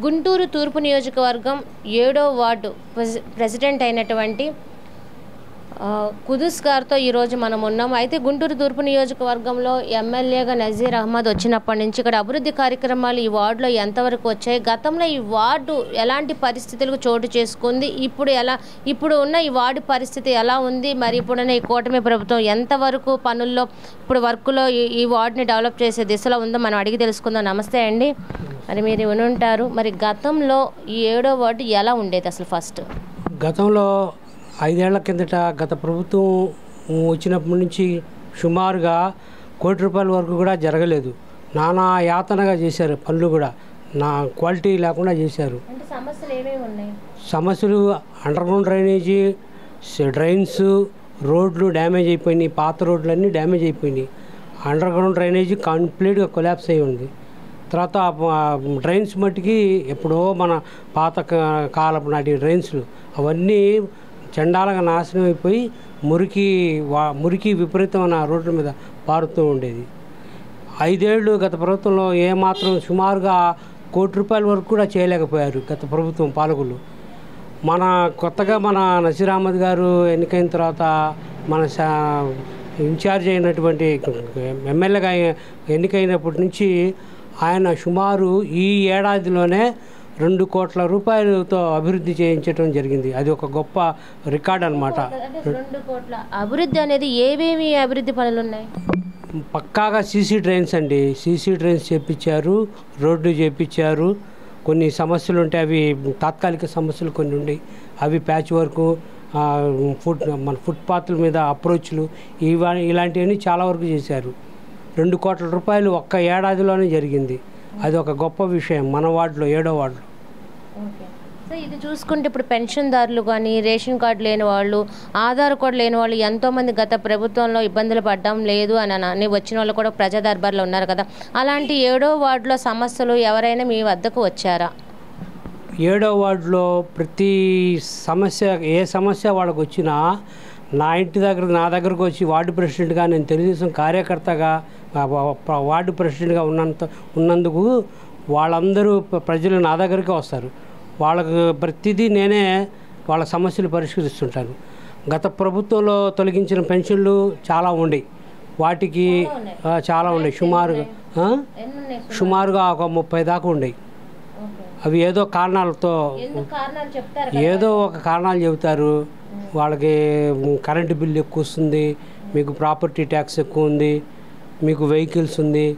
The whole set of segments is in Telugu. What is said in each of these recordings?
గుంటూరు తూర్పు నియోజకవర్గం 7వ వార్డు ప్రెసిడెంట్ అయినటువంటి కుదుస్ గారితో ఈరోజు మనం ఉన్నాం. అయితే గుంటూరు తూర్పు నియోజకవర్గంలో ఎమ్మెల్యేగా నజీర్ అహ్మద్ వచ్చినప్పటి నుంచి ఇక్కడ అభివృద్ధి కార్యక్రమాలు ఈ వార్డులో ఎంతవరకు వచ్చాయి, గతంలో ఈ వార్డు ఎలాంటి పరిస్థితులకు చోటు చేసుకుంది, ఇప్పుడు ఉన్న ఈ వార్డు పరిస్థితి ఎలా ఉంది, మరి ఇప్పుడున్న ఈ కూటమి ప్రభుత్వం ఎంతవరకు పనుల్లో ఇప్పుడు వర్క్లో ఈ వార్డుని డెవలప్ చేసే దిశలో ఉందో మనం అడిగి తెలుసుకుందాం. నమస్తే అండి. మరి మీరు వినుంటారు, మరి గతంలో ఈ 7వ వార్డు ఎలా ఉండేది అసలు? ఫస్ట్ గతంలో 5 ఏళ్ల కిందట గత ప్రభుత్వం వచ్చినప్పటి నుంచి సుమారుగా ₹1 కోటి వరకు కూడా జరగలేదు. నానా యాతనగా చేశారు, పనులు కూడా క్వాలిటీ లేకుండా చేశారు. సమస్యలు అండర్గ్రౌండ్ డ్రైనేజీ, డ్రైన్స్, రోడ్లు డ్యామేజ్ అయిపోయినాయి. పాత రోడ్లన్నీ డ్యామేజ్ అయిపోయినాయి. అండర్గ్రౌండ్ డ్రైనేజీ కంప్లీట్గా కొలాప్స్ అయి ఉంది. తర్వాత డ్రైన్స్ మట్టికి ఎప్పుడో మన పాత కాలపు నాటి డ్రైన్స్లు అవన్నీ చండాలంగా నాశనం అయిపోయి మురికి విపరీతమైన రోడ్ల మీద పారుతూ ఉండేది. 5 ఏళ్ళు గత ప్రభుత్వంలో ఏమాత్రం సుమారుగా ₹1 కోటి వరకు కూడా చేయలేకపోయారు గత ప్రభుత్వం పాలకులు. కొత్తగా మన నజీర్ అహ్మద్ గారు ఎన్నికైన తర్వాత మన ఇన్ఛార్జ్ అయినటువంటి ఎమ్మెల్యేగా ఎన్నికైనప్పటి నుంచి ఆయన సుమారు ఈ ఏడాదిలోనే ₹2 కోట్ల అభివృద్ధి చేయించడం జరిగింది. అది ఒక గొప్ప రికార్డ్ అనమాట. 2 కోట్ల అభివృద్ధి అనేది ఏవేమి అభివృద్ధి పనులు ఉన్నాయి? పక్కాగా సీసీ డ్రైన్స్ అండి. సీసీ డ్రైన్స్ చేయించారు, రోడ్డు చేయించారు. కొన్ని సమస్యలు ఉంటాయి, అవి తాత్కాలిక సమస్యలు కొన్ని ఉన్నాయి, అవి ప్యాచ్ వర్క్, మన ఫుట్పాత్ల మీద అప్రోచ్లు ఇలాంటివన్నీ చాలా వరకు చేశారు. ₹2 కోట్ల ఒక్క ఏడాదిలోనే జరిగింది. అది ఒక గొప్ప విషయం మన వార్డులో, 7వ వార్డులో. సో ఇది చూసుకుంటే ఇప్పుడు పెన్షన్దారులు కానీ, రేషన్ కార్డు లేని వాళ్ళు, ఆధార్ కార్డు లేని వాళ్ళు ఎంతోమంది గత ప్రభుత్వంలో ఇబ్బందులు పడడం లేదు అని వచ్చిన వాళ్ళు కూడా ప్రజా దర్బార్లో ఉన్నారు కదా. అలాంటి 7వ వార్డులో సమస్యలు ఎవరైనా మీ వద్దకు వచ్చారా? 7వ వార్డులో ప్రతి ఏ సమస్య వాళ్ళకు వచ్చినా నా దగ్గరకు వచ్చి వార్డు ప్రెసిడెంట్గా, నేను తెలుగుదేశం కార్యకర్తగా వార్డు ప్రెసిడెంట్గా ఉన్నందుకు వాళ్ళందరూ ప్రజలు నా దగ్గరికి వస్తారు. వాళ్ళకు ప్రతిదీ నేనే వాళ్ళ సమస్యలు పరిష్కరిస్తుంటాను. గత ప్రభుత్వంలో తొలగించిన పెన్షన్లు చాలా ఉండేవి, వాటికి చాలా ఉండేవి. సుమారుగా ఒక 30 దాకా ఉండేవి. అవి ఏదో ఒక కారణాలు చెబుతారు. వాళ్ళకి కరెంటు బిల్లు ఎక్కువ వస్తుంది, మీకు ప్రాపర్టీ ట్యాక్స్ ఎక్కువ ఉంది, మీకు వెహికల్స్ ఉంది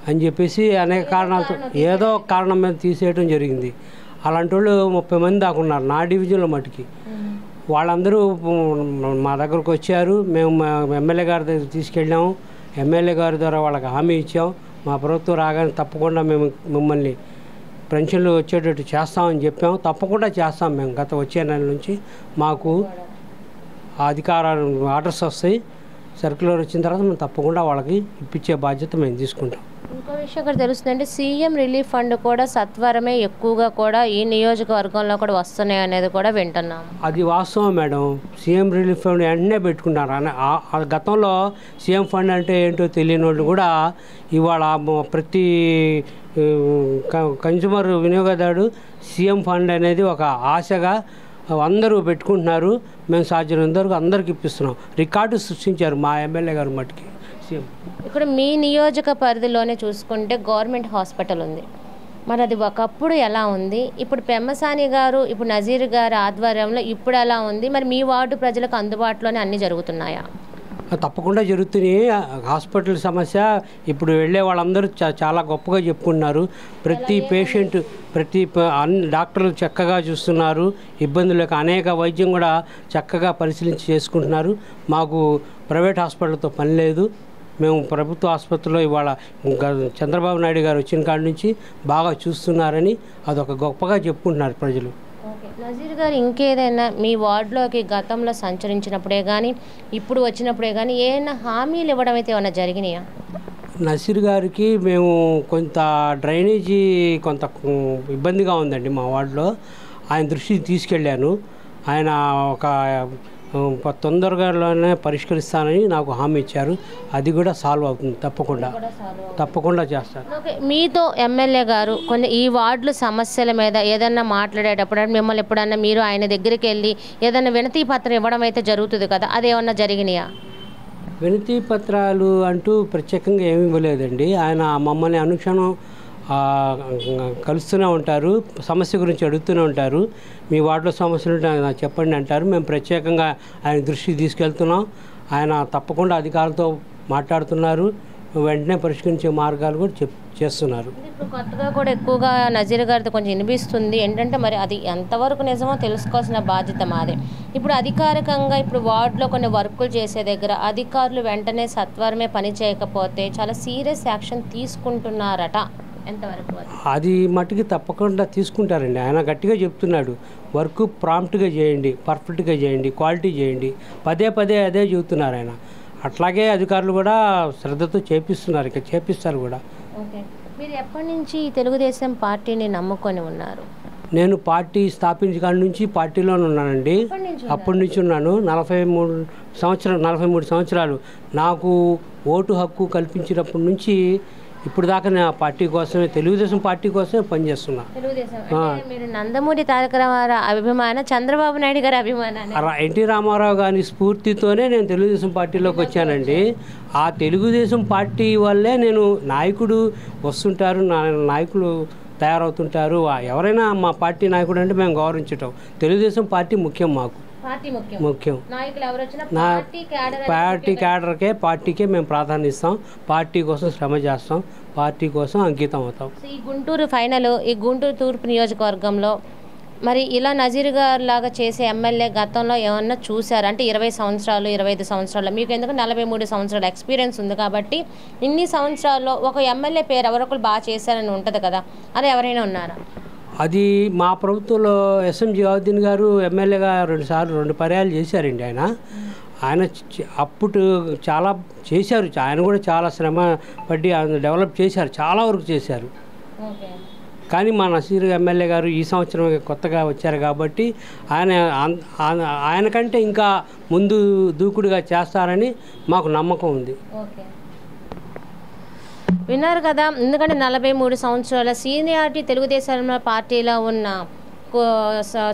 అని చెప్పేసి అనేక కారణాలతో ఏదో ఒక కారణం మీద తీసేయడం జరిగింది. అలాంటి వాళ్ళు 30 మంది దాకా ఉన్నారు నా డివిజన్లో మటుకి. వాళ్ళందరూ మా దగ్గరకు వచ్చారు. మేము ఎమ్మెల్యే గారి దగ్గర తీసుకెళ్ళాము. ఎమ్మెల్యే గారి ద్వారా వాళ్ళకి హామీ ఇచ్చాం, మా ప్రభుత్వం రాగానే తప్పకుండా మిమ్మల్ని పెన్షన్లు వచ్చేటట్టు చేస్తామని చెప్పాము. తప్పకుండా చేస్తాం. మేము వచ్చే నెల నుంచి మాకు అధికారాలు ఆర్డర్స్ వస్తాయి, సర్క్యులర్ వచ్చిన తర్వాత మేము తప్పకుండా వాళ్ళకి ఇప్పించే బాధ్యత మేము తీసుకుంటాం. ఇంకో విషయం ఇక్కడ తెలుస్తుందంటే సీఎం రిలీఫ్ ఫండ్ కూడా సత్వరమే ఎక్కువగా కూడా ఈ నియోజకవర్గంలో కూడా వస్తున్నాయి అనేది కూడా వింటున్నాం. అది వాస్తవం మేడం. సీఎం రిలీఫ్ ఫండ్ వెంటనే పెట్టుకుంటారు. గతంలో సీఎం ఫండ్ అంటే ఏంటో తెలియని వాళ్ళు కూడా ఇవాళ ప్రతి కన్జ్యూమర్ వినియోగదారుడు సీఎం ఫండ్ అనేది ఒక ఆశగా అందరూ పెట్టుకుంటున్నారు. మేము సాధ్యమైనంత వరకు అందరికి ఇప్పిస్తున్నాం. రికార్డు సృష్టించారు మా ఎమ్మెల్యే గారు మటుకి. ఇక్కడ మీ నియోజక పరిధిలోనే చూసుకుంటే గవర్నమెంట్ హాస్పిటల్ ఉంది. మరి అది ఒకప్పుడు ఎలా ఉంది, ఇప్పుడు పెమ్మసాని గారు, ఇప్పుడు నజీర్ గారి ఆధ్వర్యంలో ఇప్పుడు ఎలా ఉంది? మరి మీ వార్డు ప్రజలకు అందుబాటులోనే అన్నీ జరుగుతున్నాయా? తప్పకుండా జరుగుతున్నాయి. హాస్పిటల్ సమస్య ఇప్పుడు వెళ్ళే వాళ్ళందరూ చాలా గొప్పగా చెప్పుకుంటున్నారు. ప్రతి పేషెంట్, అన్ని డాక్టర్లు చక్కగా చూస్తున్నారు. ఇబ్బందులకు అనేక వైద్యం కూడా చక్కగా పరిశీలించి చేసుకుంటున్నారు. మాకు ప్రైవేట్ హాస్పిటల్తో పని లేదు. మేము ప్రభుత్వ ఆసుపత్రిలో ఇవాళ చంద్రబాబు నాయుడు గారు వచ్చిన కాడి నుంచి బాగా చూస్తున్నారని అదొక గొప్పగా చెప్పుకుంటున్నారు ప్రజలు. నజీర్ గారు ఇంకేదైనా మీ వార్డులోకి గతంలో సంచరించినప్పుడే కానీ, ఇప్పుడు వచ్చినప్పుడే కానీ ఏమైనా హామీలు ఇవ్వడం అయితే ఏమైనా జరిగినాయా? నజీర్ గారికి మేము కొంత డ్రైనేజీ కొంత ఇబ్బందిగా ఉందండి మా వార్డులో. ఆయన దృష్టికి తీసుకెళ్ళాను. ఆయన ఒక తొందరగానే పరిష్కరిస్తానని నాకు హామీ ఇచ్చారు. అది కూడా సాల్వ్ అవుతుంది, తప్పకుండా చేస్తారు. ఓకే, మీతో ఎమ్మెల్యే గారు కొన్ని ఈ వార్డుల సమస్యల మీద ఏదన్నా మాట్లాడేటప్పుడు మిమ్మల్ని ఎప్పుడన్నా మీరు ఆయన దగ్గరికి వెళ్ళి ఏదైనా వినతి పత్రం ఇవ్వడం అయితే జరుగుతుంది కదా, అదేమన్నా జరిగినాయా? వినతి పత్రాలు అంటూ ప్రత్యేకంగా ఏమీ ఇవ్వలేదండి. ఆయన మమ్మల్ని అనుక్షణం కలుస్తూనే ఉంటారు, సమస్య గురించి అడుగుతూనే ఉంటారు. మీ వార్డులో సమస్యలు ఉంటే నాకు చెప్పండి అంటారు. మేము ప్రత్యేకంగా ఆయన దృష్టికి తీసుకెళ్తున్నాం. ఆయన తప్పకుండా అధికారులతో మాట్లాడుతున్నారు, వెంటనే పరిష్కరించే మార్గాలు కూడా చేస్తున్నారు. ఇప్పుడు కొత్తగా కూడా ఎక్కువగా నజీర్ గారితో కొంచెం వినిపిస్తుంది ఏంటంటే, మరి అది ఎంతవరకు నిజమో తెలుసుకోవాల్సిన బాధ్యత మాదే. ఇప్పుడు అధికారికంగా ఇప్పుడు వార్డులో కొన్ని వర్కులు చేసే దగ్గర అధికారులు వెంటనే సత్వరమే పని చేయకపోతే చాలా సీరియస్ యాక్షన్ తీసుకుంటున్నారట, ఎంతవరకు? అది మట్టుకి తప్పకుండా తీసుకుంటారండి. ఆయన గట్టిగా చెప్తున్నాడు, వర్క్ ప్రాంప్ట్గా చేయండి, పర్ఫెక్ట్గా చేయండి, క్వాలిటీ చేయండి, పదే అదే చెబుతున్నారు ఆయన. అట్లాగే అధికారులు కూడా శ్రద్ధతో చేపిస్తున్నారు, ఇక చేపిస్తారు కూడా. ఓకే, మీరు ఎప్పటి నుంచి తెలుగుదేశం పార్టీని నమ్ముకొని ఉన్నారు? నేను పార్టీ స్థాపించగాడి నుంచి పార్టీలోనే ఉన్నానండి. అప్పటి నుంచి ఉన్నాను. 43 సంవత్సరాలు నాకు ఓటు హక్కు కల్పించినప్పటి నుంచి ఇప్పుడు దాకా నేను ఆ పార్టీ కోసమే, తెలుగుదేశం పార్టీ కోసమే పనిచేస్తున్నా. మీరు నందమూరి తారక రామారావు అభిమాన, చంద్రబాబు నాయుడు గారి అభిమాన? ఎన్టీ రామారావు గారి స్ఫూర్తితోనే నేను తెలుగుదేశం పార్టీలోకి వచ్చానండి. ఆ తెలుగుదేశం పార్టీ వల్లే నేను నాయకుడు వస్తుంటారు, నాయకులు తయారవుతుంటారు. ఎవరైనా మా పార్టీ నాయకుడు అంటే మేము గౌరవించటం. తెలుగుదేశం పార్టీ ముఖ్యం, మాకు ముఖ్యం. పార్టీకే మేము ప్రాధాన్యత ఇస్తాం, పార్టీ కోసం శ్రమ చేస్తాం, పార్టీ కోసం అంకితం అవుతాం. ఈ గుంటూరు ఫైనల్, ఈ గుంటూరు తూర్పు నియోజకవర్గంలో మరి ఇలా నజీర్ గారు లాగా చేసే ఎమ్మెల్యే గతంలో ఏమన్నా చూసారు అంటే 20 సంవత్సరాలు 25 సంవత్సరాలు మీకు ఎందుకంటే 43 సంవత్సరాల ఎక్స్పీరియన్స్ ఉంది కాబట్టి ఇన్ని సంవత్సరాల్లో ఒక ఎమ్మెల్యే పేరు ఎవరొకరు బాగా చేశారని ఉంటుంది కదా, అది ఎవరైనా ఉన్నారా? అది మా ప్రభుత్వంలో ఎస్ఎం జియావుద్దీన్ గారు ఎమ్మెల్యేగా 2 పర్యాలు చేశారండి. ఆయన అప్పుడు చాలా చేశారు. ఆయన కూడా చాలా శ్రమ పడి డెవలప్ చేశారు, చాలా వరకు చేశారు. కానీ మా నసీర్ ఎమ్మెల్యే గారు ఈ సంవత్సరం కొత్తగా వచ్చారు కాబట్టి ఆయనకంటే ఇంకా ముందు దూకుడుగా చేస్తారని మాకు నమ్మకం ఉంది. విన్నారు కదా, ఎందుకంటే 43 సంవత్సరాల సీనియారిటీ తెలుగుదేశం పార్టీలో ఉన్న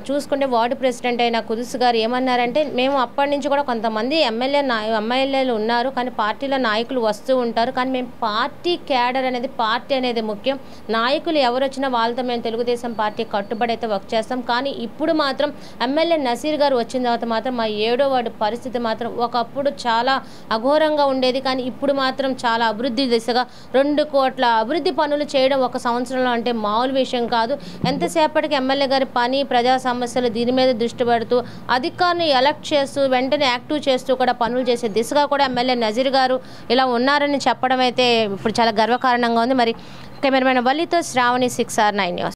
చూసుకుంటే వార్డు ప్రెసిడెంట్ అయిన కుదుసు గారు ఏమన్నారంటే, మేము అప్పటి నుంచి కూడా కొంతమంది ఎమ్మెల్యేలు ఉన్నారు కానీ పార్టీలో నాయకులు వస్తూ ఉంటారు, కానీ మేము పార్టీ క్యాడర్ అనేది పార్టీ అనేది ముఖ్యం, నాయకులు ఎవరు వచ్చినా వాళ్ళతో మేము తెలుగుదేశం పార్టీ కట్టుబడి అయితే వర్క్ చేస్తాం. కానీ ఇప్పుడు మాత్రం ఎమ్మెల్యే నసీర్ గారు వచ్చిన తర్వాత మాత్రం మా 7వ వార్డు పరిస్థితి మాత్రం ఒకప్పుడు చాలా అఘోరంగా ఉండేది, కానీ ఇప్పుడు మాత్రం చాలా అభివృద్ధి దిశగా 2 కోట్ల అభివృద్ధి పనులు చేయడం ఒక సంవత్సరంలో అంటే మామూలు విషయం కాదు. ఎంతసేపటికి ఎమ్మెల్యే గారి పని, ప్రజా సమస్యలు దీని మీద దృష్టి పెడుతూ అధికారులను ఎలక్ట్ చేస్తూ వెంటనే యాక్టివ్ చేస్తూ కూడా పనులు చేసే దిశగా కూడా ఎమ్మెల్యే నజీర్ గారు ఇలా ఉన్నారని చెప్పడం అయితే ఇప్పుడు చాలా గర్వకారణంగా ఉంది. మరి కెమెరామెన్ వల్లితో శ్రావణి 6R9 న్యూస్.